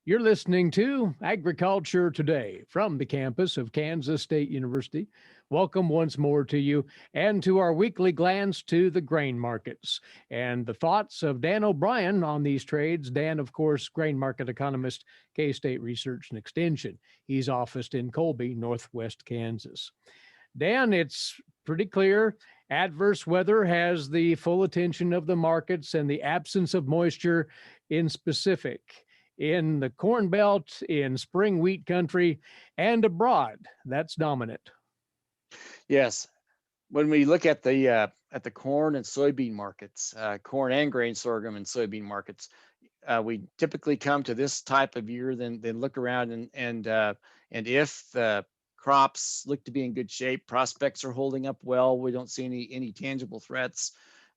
You're listening to Agriculture Today from the campus of Kansas State University. Welcome once more to you and to our weekly glance to the grain markets and the thoughts of Dan O'Brien on these trades. Dan, of course, grain market economist, K State Research and Extension. He's officed in Colby, Northwest Kansas. Dan, it's pretty clear adverse weather has the full attention of the markets and the absence of moisture in specific in the Corn Belt, in spring wheat country, and abroad. That's dominant. Yes, when we look at the corn and soybean markets, corn and grain sorghum and soybean markets, we typically come to this type of year, then look around and if the crops look to be in good shape, prospects are holding up well, we don't see any tangible threats.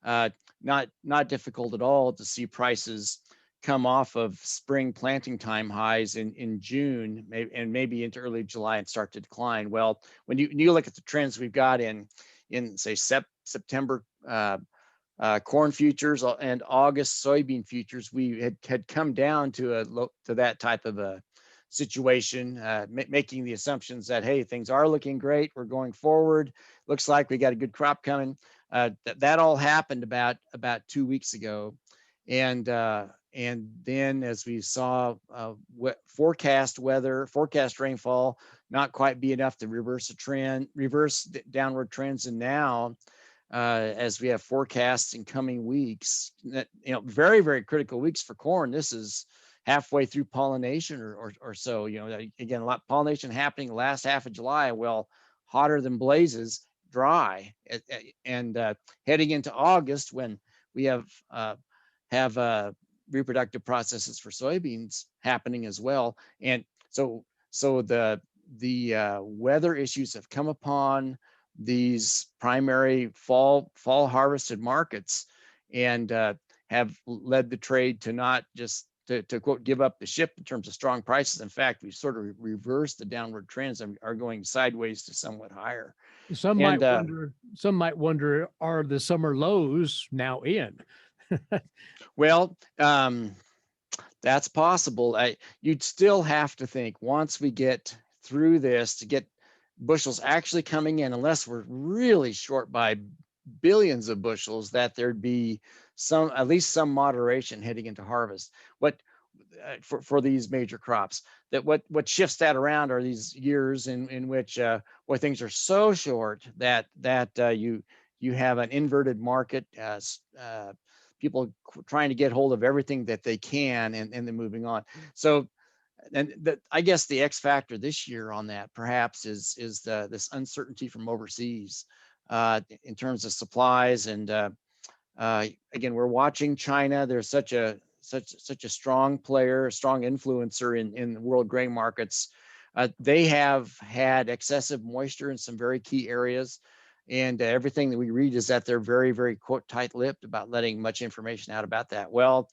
Not difficult at all to see prices come off of spring planting time highs in June and maybe into early July and start to decline. Well, when you look at the trends we've got in say September corn futures and August soybean futures, we had come down to that type of a situation, making the assumptions that, hey, things are looking great, we're going forward, looks like we got a good crop coming. That all happened about 2 weeks ago, and then as we saw forecast rainfall not quite be enough to reverse downward trends, and now as we have forecasts in coming weeks, very, very critical weeks for corn. This is halfway through pollination or so. Again, a lot of pollination happening last half of July. Well, hotter than blazes, dry, and heading into August when we have reproductive processes for soybeans happening as well. And so the weather issues have come upon these primary fall harvested markets and have led the trade to not just to quote give up the ship in terms of strong prices. In fact, we've sort of reversed the downward trends and are going sideways to somewhat higher. Some might wonder, are the summer lows now in? Well, that's possible. You'd still have to think once we get through this to get bushels actually coming in, unless we're really short by billions of bushels, that there'd be at least some moderation heading into harvest. What for these major crops, that what shifts that around are these years in which where things are so short that you have an inverted market, people trying to get hold of everything that they can and then moving on. So, and I guess the X factor this year on that perhaps is this uncertainty from overseas in terms of supplies. And again, we're watching China. There's such a strong player, a strong influencer in world grain markets. They have had excessive moisture in some very key areas. And everything that we read is that they're very, very quote tight-lipped about letting much information out about that. Well,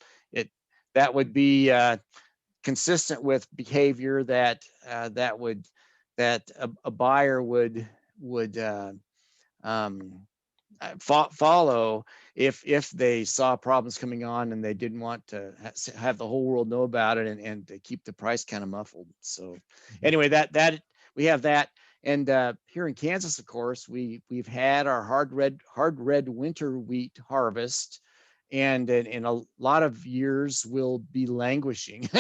that would be consistent with behavior that a buyer would follow if they saw problems coming on and they didn't want to have the whole world know about it and to keep the price kind of muffled. So anyway, that we have that. And here in Kansas, of course, we've had our hard red winter wheat harvest, and in a lot of years we'll be languishing,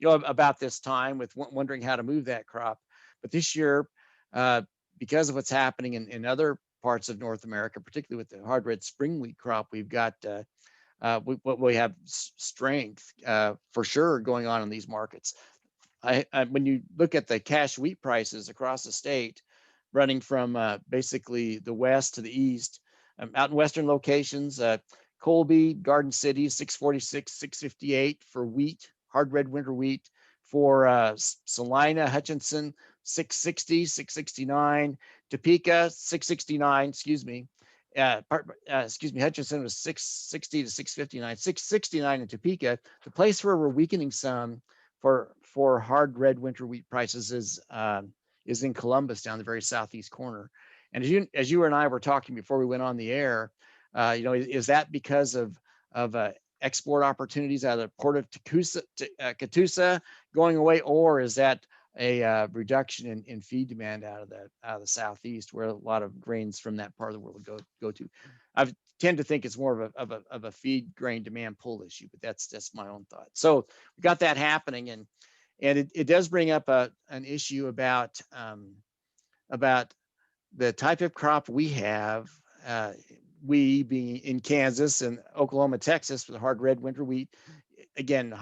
about this time with wondering how to move that crop. But this year, because of what's happening in other parts of North America, particularly with the hard red spring wheat crop, we've got we have strength for sure going on in these markets. When you look at the cash wheat prices across the state, running from basically the west to the east, out in western locations, Colby, Garden City, 646, 658 for wheat, hard red winter wheat. For Salina, Hutchinson, 660, 669. Topeka, 669, Hutchinson was 660 to 659, 669 in Topeka. The place where we're weakening some for hard red winter wheat prices is in Columbus, down the very southeast corner. And as you and I were talking before we went on the air, is that because of export opportunities out of the port of Catoosa going away, or is that a reduction in feed demand out of the southeast, where a lot of grains from that part of the world go to? I tend to think it's more of a feed grain demand pull issue, but that's my own thought. So we got that happening, and it does bring up an issue about the type of crop we have. We being in Kansas and Oklahoma, Texas, with hard red winter wheat, again,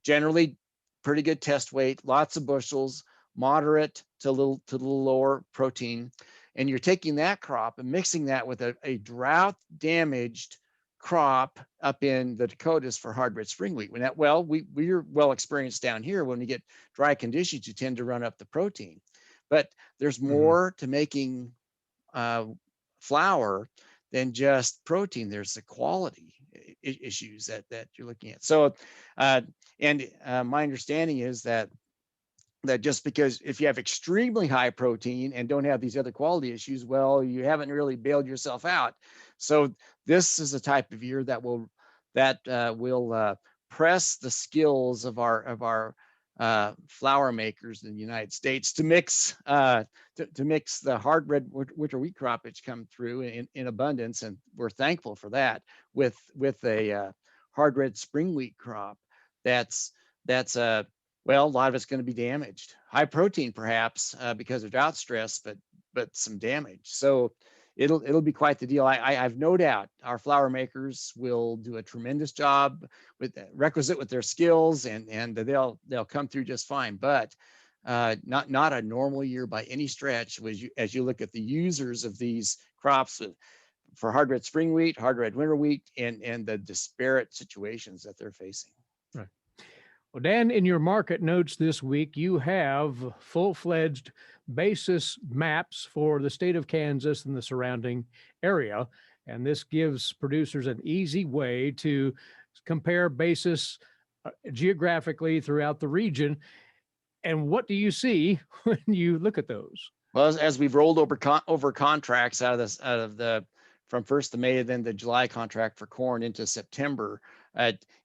generally pretty good test weight, lots of bushels, moderate to a little lower protein, and you're taking that crop and mixing that with a drought damaged crop up in the Dakotas for hard red spring wheat. We're well experienced down here. When we get dry conditions, you tend to run up the protein, but there's more to making flour than just protein. There's the quality issues that you're looking at. So, my understanding is that just because if you have extremely high protein and don't have these other quality issues, well, you haven't really bailed yourself out. So this is a type of year that will press the skills of our flour makers in the United States to mix the hard red winter wheat crop that's come through in abundance, and we're thankful for that, with a hard red spring wheat crop that's well, a lot of it's going to be damaged. High protein, perhaps, because of drought stress, but some damage. So it'll be quite the deal. I've no doubt our flour makers will do a tremendous job with their skills, and they'll come through just fine. But not a normal year by any stretch. As you look at the users of these crops for hard red spring wheat, hard red winter wheat, and the disparate situations that they're facing. Right. Well, Dan, in your market notes this week, you have full-fledged basis maps for the state of Kansas and the surrounding area. And this gives producers an easy way to compare basis geographically throughout the region. And what do you see when you look at those? Well, as we've rolled over contracts out of the from 1st of May and then the July contract for corn into September,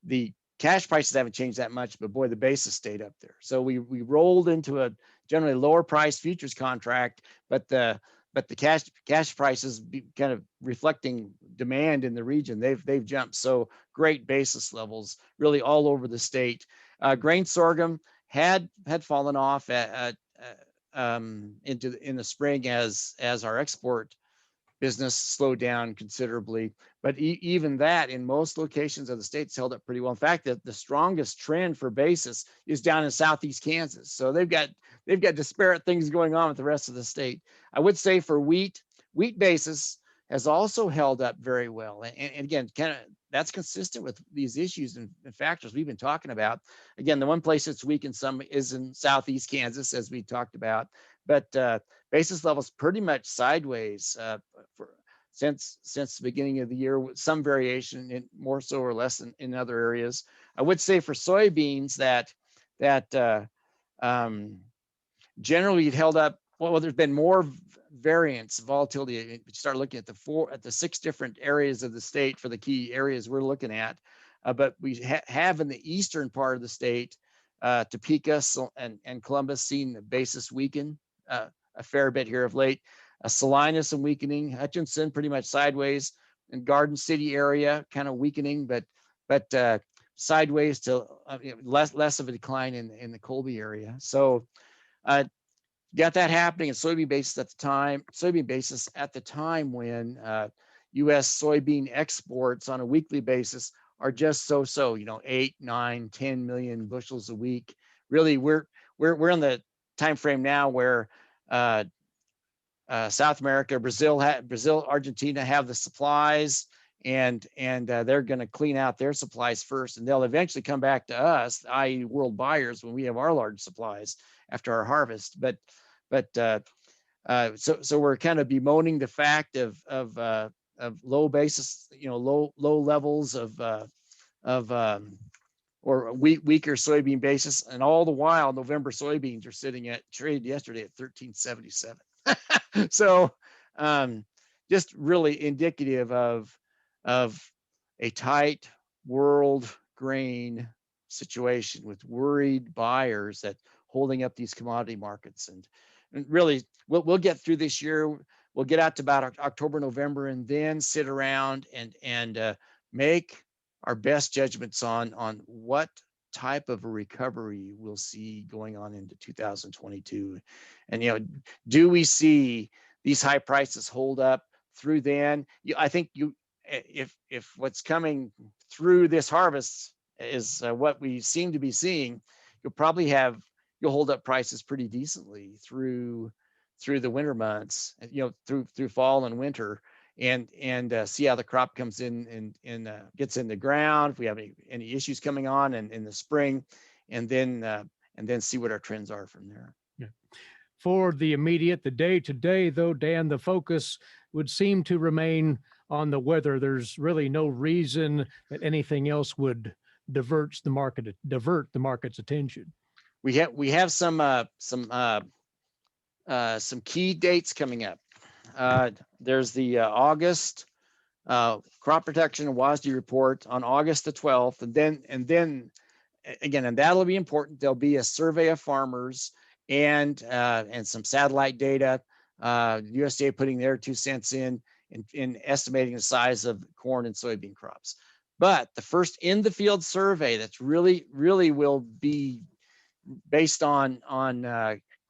the cash prices haven't changed that much, but boy, the basis stayed up there. So we rolled into a generally lower price futures contract, but the cash prices kind of reflecting demand in the region, they've jumped. So great basis levels really all over the state. Grain sorghum had fallen off in the spring as our export business slowed down considerably, but even that in most locations of the state's held up pretty well. In fact, the strongest trend for basis is down in southeast Kansas. So they've got disparate things going on with the rest of the state. I would say for wheat basis has also held up very well, and again, kind of that's consistent with these issues and factors we've been talking about. Again, the one place that's weak in some is in southeast Kansas, as we talked about, but basis levels pretty much sideways since the beginning of the year, with some variation in more so or less in other areas. I would say for soybeans that generally it held up well. There's been more variance, volatility. You start looking at the 6 different areas of the state for the key areas we're looking at, but we have in the eastern part of the state, Topeka and Columbus, seen the basis weaken a fair bit here of late. Salinas and weakening, Hutchinson pretty much sideways, and Garden City area kind of weakening, but sideways to less of a decline in the Colby area. So got that happening in soybean basis at the time when U.S. soybean exports on a weekly basis are just so 8, 9, 10 million bushels a week. Really, we're in the time frame now where South America, Brazil, Argentina have the supplies, and they're going to clean out their supplies first, and they'll eventually come back to us, i.e., world buyers, when we have our large supplies after our harvest. But so we're kind of bemoaning the fact of low basis, low levels or weaker soybean basis, and all the while November soybeans are traded yesterday at 13.77. So just really indicative of a tight world grain situation with worried buyers that holding up these commodity markets. And really, we'll get through this year. We'll get out to about October, November, and then sit around and make our best judgments on what type of a recovery we'll see going on into 2022. And do we see these high prices hold up through then? I think if what's coming through this harvest is what we seem to be seeing, you'll hold up prices pretty decently through the winter months, through fall and winter, and see how the crop comes in and gets in the ground, if we have any issues coming on in the spring, and then see what our trends are from there. Yeah. For the immediate, the day to day, though, Dan, the focus would seem to remain on the weather. There's really no reason that anything else would divert the market's attention. We have some key dates coming up. There's the August crop protection and WASDE report on August the 12th, and then again, and that'll be important. There'll be a survey of farmers and some satellite data. USDA putting their 2 cents in estimating the size of corn and soybean crops. But the first in the field survey that's really will be based on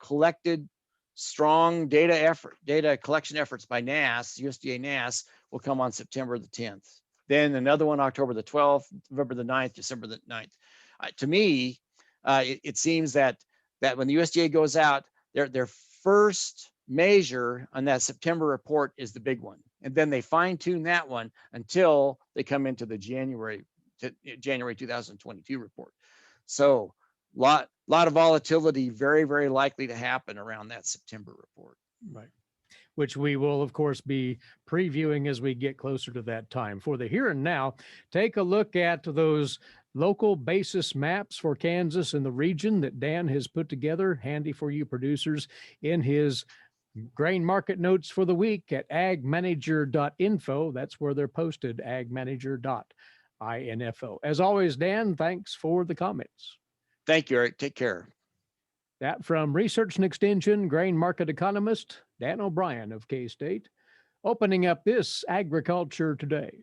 collected strong data collection efforts by USDA NASS, will come on September the 10th. Then another one October the 12th, November the 9th, December the 9th. To me, it seems that when the USDA goes out, their first measure on that September report is the big one, and then they fine tune that one until they come into the January 2022 report. So lot of volatility, very likely to happen around that September report. Right. Which we will, of course, be previewing as we get closer to that time. For the here and now, take a look at those local basis maps for Kansas and the region that Dan has put together, handy for you producers, in his grain market notes for the week at agmanager.info. That's where they're posted, agmanager.info. As always, Dan, thanks for the comments. Thank you, Eric. Take care. That from Research and Extension grain market economist Dan O'Brien of K-State, opening up this Agriculture Today.